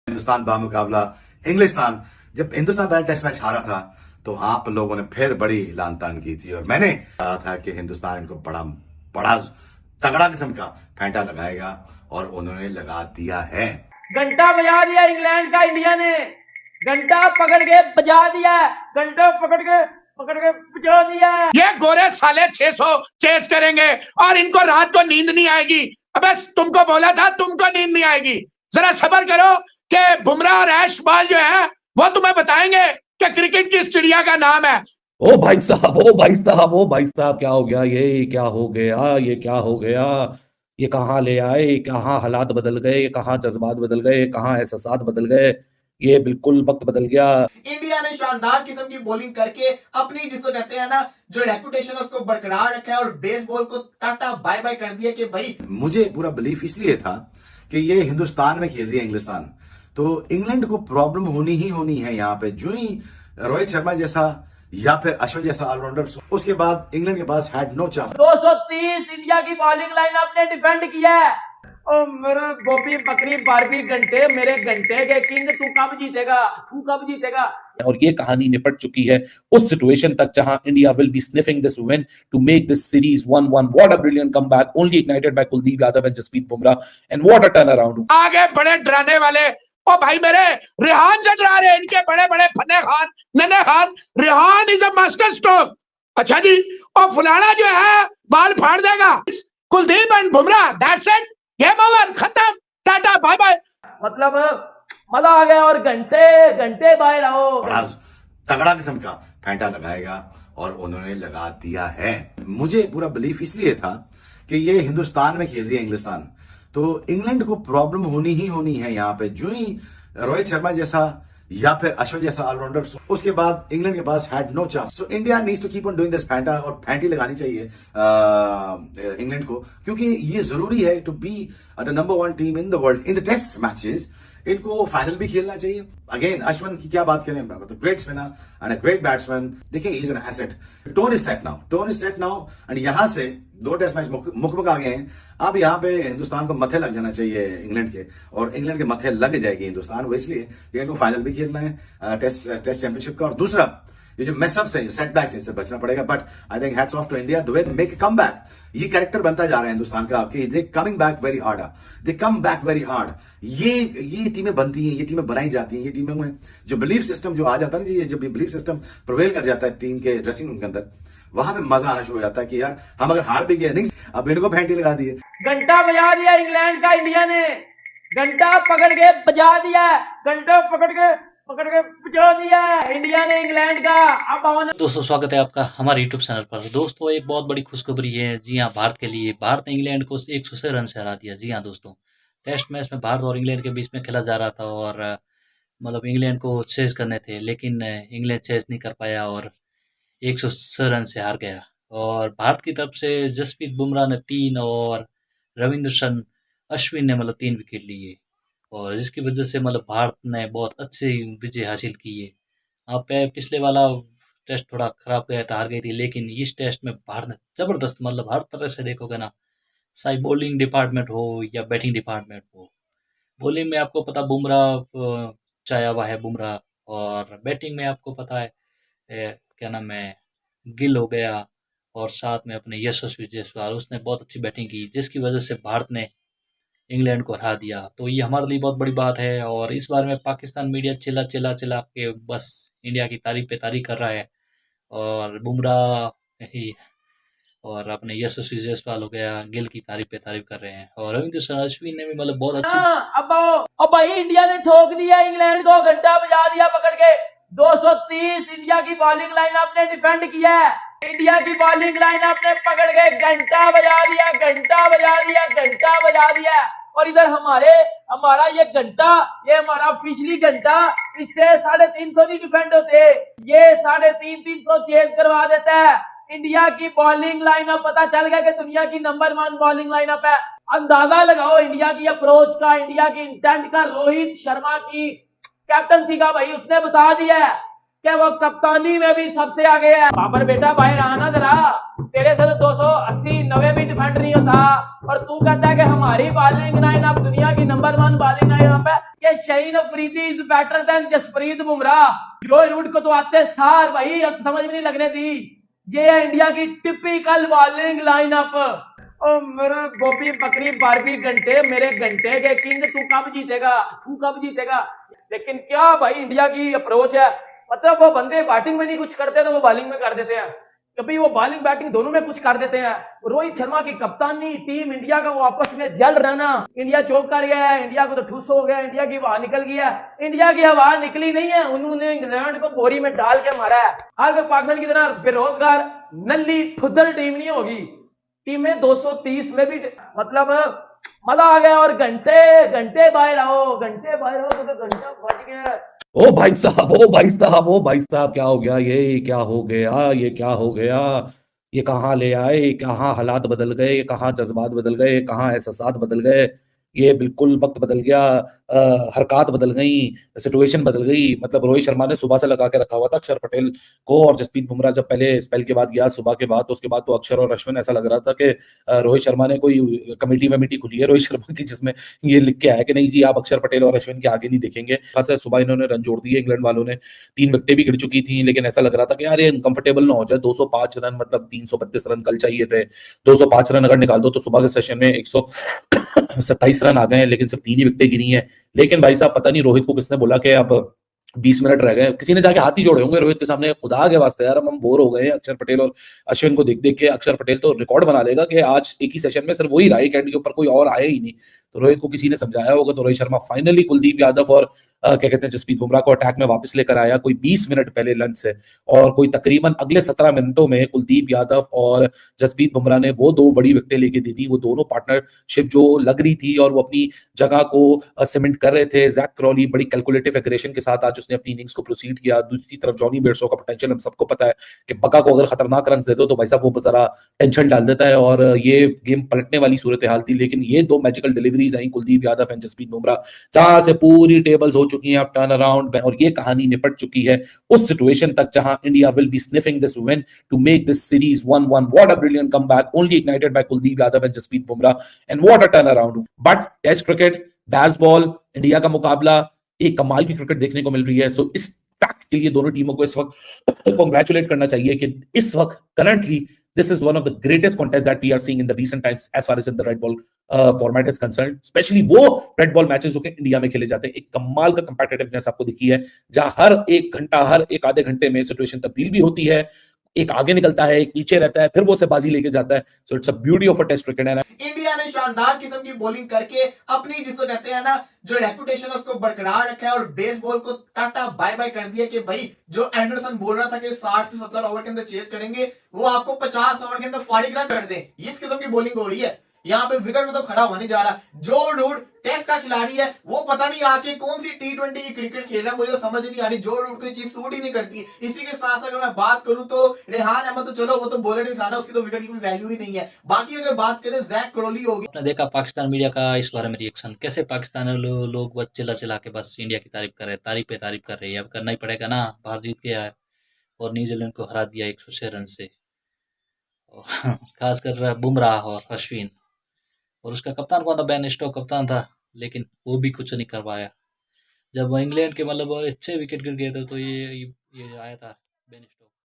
हिंदुस्तान बामुकाबला इंग्लिस्तान। जब हिंदुस्तान पहला test match हारा था तो आप लोगों ने फिर बड़ी लान तान की थी और मैंने कहा था कि हिंदुस्तान इनको बड़ा बड़ा तगड़ा किस्म का फेंटा लगाएगा और उन्होंने लगा दिया है। घंटा बजा दिया इंग्लैंड का इंडिया ने, घंटा पकड़ के बजा दिया, घंटा पकड़ के बजा दिया। ये गोरे साले 600 चेस करेंगे और इनको रात को नींद नहीं आएगी। अबे तुमको बोला था तुमको नींद नहीं आएगी, जरा सब्र करो कि बुमराह और ऐश बॉल जो है वो तुम्हें बताएंगे कि क्रिकेट की चिड़िया का नाम है। ओ भाई साहब, ओ भाई साहब, ओ भाई साहब, क्या हो गया? ये क्या हो गया? ये क्या हो गया? ये कहाँ ले आए? कहाँ हालात बदल गए? कहाँ जज्बात बदल गए? कहाँ एहसासात बदल गए? ये बिल्कुल वक्त बदल गया। इंडिया ने शानदार किस्म की बॉलिंग करके अपनी जिसको कहते हैं ना जो रेपुटेशन है उसको बरकरार रखा है और बेसबॉल को टाटा बाय बाय कर दिया कि भाई। मुझे पूरा बिलीफ इसलिए था कि ये हिंदुस्तान में खेल रही है इंग्लिस्तान, तो इंग्लैंड को प्रॉब्लम होनी ही होनी है यहाँ पे। जो ही रोहित शर्मा जैसा या फिर अश्विन जैसा ऑलराउंडर, उसके बाद इंग्लैंड के पास हैड नो चांस। 230 इंडिया की बॉलिंग लाइनअप ने डिफेंड किया है। और मेरे गोपी बकरी बारबी घंटे, मेरे घंटे के किंग, तू कब जीतेगा? तू कब जीतेगा? और ये कहानी निपट चुकी है उस सिचुएशन तक जहां India will be sniffing this win to make this series 1-1। What a brilliant comeback, only ignited by Kuldeep Yadav and Jasprit Bumrah, and what a turn around. आगे बड़े डराने वाले ओ भाई मेरे रेहान से डरा रहे, इनके बड़े बड़े फन्ने खान नन्हे Khan. Rehan is a master stroke. अच्छा जी, और फुलाना जो है बाल फाड़ देगा। Kuldeep and Bumrah, that's it, game over, खत्म, टाटा बाय बाय। मतलब मजा आ गया और घंटे घंटे बाहर रहो। बड़ा तगड़ा किस्म का फेंटा लगाएगा और उन्होंने लगा दिया है। मुझे पूरा बिलीफ इसलिए था कि ये हिंदुस्तान में खेल रही है इंग्लिस्तान, तो इंग्लैंड को प्रॉब्लम होनी ही होनी है यहाँ पे। जो ही रोहित शर्मा जैसा या फिर अश्विन जैसा ऑलराउंडर, उसके बाद इंग्लैंड के पास had no chance. So India needs to keep on doing this फेंटा, और फेंटी लगानी चाहिए इंग्लैंड को, क्योंकि ये जरूरी है to be the number 1 team in the world in the test matches. इनको फाइनल भी खेलना चाहिए। अगेन अश्विन की क्या बात करें, great spinner and a great batsman. देखिए, he is an asset. Tone is set now and यहां से 2 टेस्ट मैच मुकमक आ गए हैं। अब यहाँ पे हिंदुस्तान को मथे लग जाना चाहिए इंग्लैंड के, और इंग्लैंड के मथे लग जाएगी हिंदुस्तान। वो इसलिए कि इनको फाइनल भी खेलना है टेस्ट चैंपियनशिप का। और दूसरा, ये जो मेसअप्स है, जो सेटबैक्स है, इससे बचना पड़ेगा। But I think hats off to India the way they make a comeback. ये कैरेक्टर बनता जा रहा है हिंदुस्तान का कि they coming back very hard, they come back very hard. ये टीमें बनती हैं, ये टीमें बनाई जाती हैं। ये टीमों में जो बिलीफ सिस्टम जो आ जाता है ना जी, जो बिलीफ सिस्टम प्रिवेल कर जाता है टीम के ड्रेसिंग रूम के अंदर, वहां पे मजा आना शुरू हो जाता है कि यार हम अगर हार भी गए नहीं, अब इनको फेंटी लगा दिए। घंटा बजा दिया इंग्लैंड का इंडिया ने, घंटा पकड़ के बजा दिया, घंटा पकड़ के बजा दिया इंडिया ने इंग्लैंड का। अब दोस्तों, स्वागत है आपका हमारे YouTube चैनल पर। दोस्तों, एक बहुत बड़ी खुशखबरी है। जी हाँ, भारत के लिए। भारत ने इंग्लैंड को 106 रन से हरा दिया। जी हाँ दोस्तों, टेस्ट मैच में भारत और इंग्लैंड के बीच में खेला जा रहा था और मतलब इंग्लैंड को चेज करने थे, लेकिन इंग्लैंड चेज नहीं कर पाया और 106 रन से हार गया। और भारत की तरफ से जसप्रीत बुमराह ने 3 और रविंद्र अश्विन ने 3 विकेट लिए, और जिसकी वजह से भारत ने बहुत अच्छी विजय हासिल की है। आप पिछले वाला टेस्ट थोड़ा खराब गया था, हार गई थी, लेकिन इस टेस्ट में भारत ने जबरदस्त हर तरह से देखोगे ना, चाहे बॉलिंग डिपार्टमेंट हो या बैटिंग डिपार्टमेंट हो। बॉलिंग में आपको पता बुमराह चाया हुआ है बुमराह, और बैटिंग में आपको पता है क्या नाम है, गिल हो गया, और साथ में अपने यशस्वी जायसवाल, उसने बहुत अच्छी बैटिंग की, जिसकी वजह से भारत ने इंग्लैंड को हरा दिया। तो ये हमारे लिए बहुत बड़ी बात है। और इस बार में पाकिस्तान मीडिया चिल्ला के बस इंडिया की तारीफ पे तारीफ कर रहा है, और बुमराह ही और अपने यशस्वी जायसवाल हो गया, गिल की तारीफ पे तारीफ कर रहे हैं, और रविंद्र अश्विन ने भी बहुत अच्छी। अब भाई इंडिया ने ठोक दिया इंग्लैंड को, घंटा बजा दिया पकड़ के। 230 इंडिया की बॉलिंग लाइनअप ने डिफेंड किया है। इंडिया की बॉलिंग लाइनअप ने पकड़ के घंटा बजा दिया, घंटा बजा दिया, घंटा बजा दिया। और इधर हमारा ये घंटा, ये हमारा पिछली घंटा, इससे 350 नहीं डिफेंड होते, ये 350 चेज करवा देता है। इंडिया की बॉलिंग लाइनअप पता चल गया कि दुनिया की नंबर 1 बॉलिंग लाइनअप है। अंदाजा लगाओ इंडिया की अप्रोच का, इंडिया की इंटेंट का। रोहित शर्मा की कैप्टनसी का भाई उसने बता दिया है कि वो कप्तानी में भी सबसे आगे है। बाबर बेटा बाहर आना जरा, तेरे से 280-90 भी डिफेंड नहीं होता, और तू कहता है कि हमारी बॉलिंग लाइनअप दुनिया की नंबर 1 बॉलिंग लाइनअप है। कि Shaheen Afridi is better than Jasprit Bumrah. Joe Root को तो आते सार भाई अब समझ में नहीं लगने दी। ये है इंडिया की टिपिकल बॉलिंग लाइनअप। ओ मेरे गोपी बकरी बारबी घंटे, मेरे घंटे के किंग, तू कब जीतेगा, तू कब जीतेगा। लेकिन क्या भाई इंडिया की अप्रोच है, मतलब वो बंदे बैटिंग में नहीं कुछ करते तो वो बॉलिंग में कर देते हैं, कभी वो बॉलिंग बैटिंग दोनों में कुछ कर देते हैं। रोहित शर्मा की कप्तानी, टीम इंडिया का वो आपस में जल रहना। इंडिया चौक कर गया है, इंडिया को तो ठूस हो गया, इंडिया की हवा निकल गया। इंडिया की हवा निकली नहीं है, उन्होंने इंग्लैंड को बोरी में डाल के मारा है। अगर पाकिस्तान की तरह बेरोजगार नल्ली फुदल टीम नहीं होगी, टीमें 230 में भी मतलब मजा आ गया। और घंटे घंटे बाहर आओ, घंटे बाहर आओ तो घंटा फट गया। ओ भाई साहब, ओ भाई साहब, ओ भाई साहब, क्या हो गया, ये क्या हो गया, ये क्या हो गया, ये कहाँ ले आए, कहाँ हालात बदल गए, कहाँ जज्बात बदल गए, कहाँ एहसासात बदल गए। ये बिल्कुल वक्त बदल गया, हरकत बदल गई, सिचुएशन बदल गई। मतलब रोहित शर्मा ने सुबह से लगा के रखा हुआ था अक्षर पटेल को, और जसप्रीत बुमराह जब पहले स्पेल के बाद गया सुबह के बाद, तो उसके बाद तो अक्षर और अश्विन, ऐसा लग रहा था कि रोहित शर्मा ने कोई कमेटी वमेटी खुली है रोहित शर्मा की, जिसमें ये लिख के आया कि नहीं जी आप अक्षर पटेल और अश्विन के आगे नहीं देखेंगे। खासा सुबह इन्होंने रन जोड़ दिए इंग्लैंड वालों ने, 3 विकेटें भी गिर चुकी थी, लेकिन ऐसा लग रहा था कि यार ये अनकंफर्टेबल ना हो जाए। 205 रन मतलब 332 रन कल चाहिए थे, 205 रन अगर निकाल दो तो सुबह के सेशन में 127 रन आ गए हैं, लेकिन सिर्फ 3 ही विकेटें गिरी हैं। लेकिन भाई साहब पता नहीं रोहित को किसने बोला कि अब 20 मिनट रह गए, किसी ने जाके हाथ ही जोड़े होंगे रोहित के सामने, खुदा के वास्ते यार हम बोर हो गए हैं अक्षर पटेल और अश्विन को देख देख के। अक्षर पटेल तो रिकॉर्ड बना लेगा कि आज एक ही सेशन में सिर्फ वही रहा, कैंड के ऊपर कोई और आया ही नहीं। तो रोहित को किसी ने समझाया होगा, तो रोहित शर्मा फाइनली कुलदीप यादव और क्या कहते हैं जसप्रीत बुमराह को अटैक में वापस लेकर आया कोई 20 मिनट पहले लंच से, और कोई तकरीबन अगले 17 मिनटों में कुलदीप यादव और जसप्रीत बुमराह ने वो 2 बड़ी विकेटें लेके दी थी। वो दोनों पार्टनरशिप जो लग रही थी और वो अपनी जगह को सीमेंट कर रहे थे। जैक क्रॉली बड़ी कैलकुलेटिव एग्रेशन के साथ आज उसने अपनी इनिंग्स को प्रोसीड किया। दूसरी तरफ जॉनी बेयरस्टो का पोटेंशियल हम सबको पता है कि बका को अगर खतरनाक रन दे दो तो भाई साहब वो जरा टेंशन डाल देता है, और ये गेम पलटने वाली सूरत हाल थी। लेकिन ये 2 मैजिकल डिलीवरीज आई कुलदीप यादव एंड जसप्रीत बुमराह, जहां से पूरी टेबल्स हो चुकी हैं अब टर्न अराउंड, और ये कहानी निपट चुकी है उस सिचुएशन तक जहां India will be sniffing this win to make this series 1-1। What a brilliant comeback, only ignited by Kuldeep Yadav and Jasprit Bumrah, and what a turn around. But test cricket, bazball, India का मुकाबला, एक कमाल की क्रिकेट देखने को मिल रही है। सो इस फैक्ट के लिए दोनों टीमों को इस वक्त कॉन्ग्रेचुलेट करना चाहिए कि इस वक्त currently this is one of the greatest contests that we are seeing in the recent times as far as in the red ball format is concerned, especially वो red ball matches जो कि India में खेले जाते हैं। एक कमाल का competitiveness आपको दिखी है, जहां हर एक घंटा, हर एक आधे घंटे में सिचुएशन तब्दील भी होती है, एक आगे निकलता है, एक पीछे रहता है, फिर वो से बाजी लेके जाता है। So it's a beauty of a test cricket. And India ने शानदार किस्म की बॉलिंग करके अपनी जिसको कहते हैं ना जो रेपुटेशन है उसको बरकरार रखा है, और बेसबॉल को टाटा बाय बाय कर दिया कि भाई जो एंडरसन बोल रहा था कि 60 से 70 ओवर के अंदर चेज करेंगे, वो आपको 50 ओवर के अंदर फाड़ीग्रा कर दें। इस किस्म की बॉलिंग हो रही है। यहाँ पे विकेट में तो खड़ा होने जा रहा। जो रूट टेस्ट का खिलाड़ी है वो पता नहीं आके कौन सी T20 की क्रिकेट खेला, मुझे समझ नहीं आ रही। जो रूट कोई चीज सूट ही नहीं करती। इसी के साथ अगर मैं बात करूं तो रेहान अहमद तो चलो वो तो बॉलर नहीं था ना, उसकी तो विकेट की कोई वैल्यू ही नहीं है। बाकी अगर बात करें जैक क्रॉली होगी, आपने देखा पाकिस्तान मीडिया का इस बारे में रिएक्शन, कैसे पाकिस्तानी लोग बस चिल्ला चिल्ला के बस इंडिया की तारीफ कर रहे हैं, तारीफ पे तारीफ कर रहे हैं। अब करना ही पड़ेगा ना, बाहर जीत के आए और न्यूजीलैंड को हरा दिया 106 रन से। खासकर बुमराह और अश्विन, और उसका कप्तान कौन था, बेन स्टोक्स कप्तान था, लेकिन वो भी कुछ नहीं कर पाया। जब इंग्लैंड के मतलब 6 विकेट गिर गए थे तो ये आया था बेन स्टोक्स।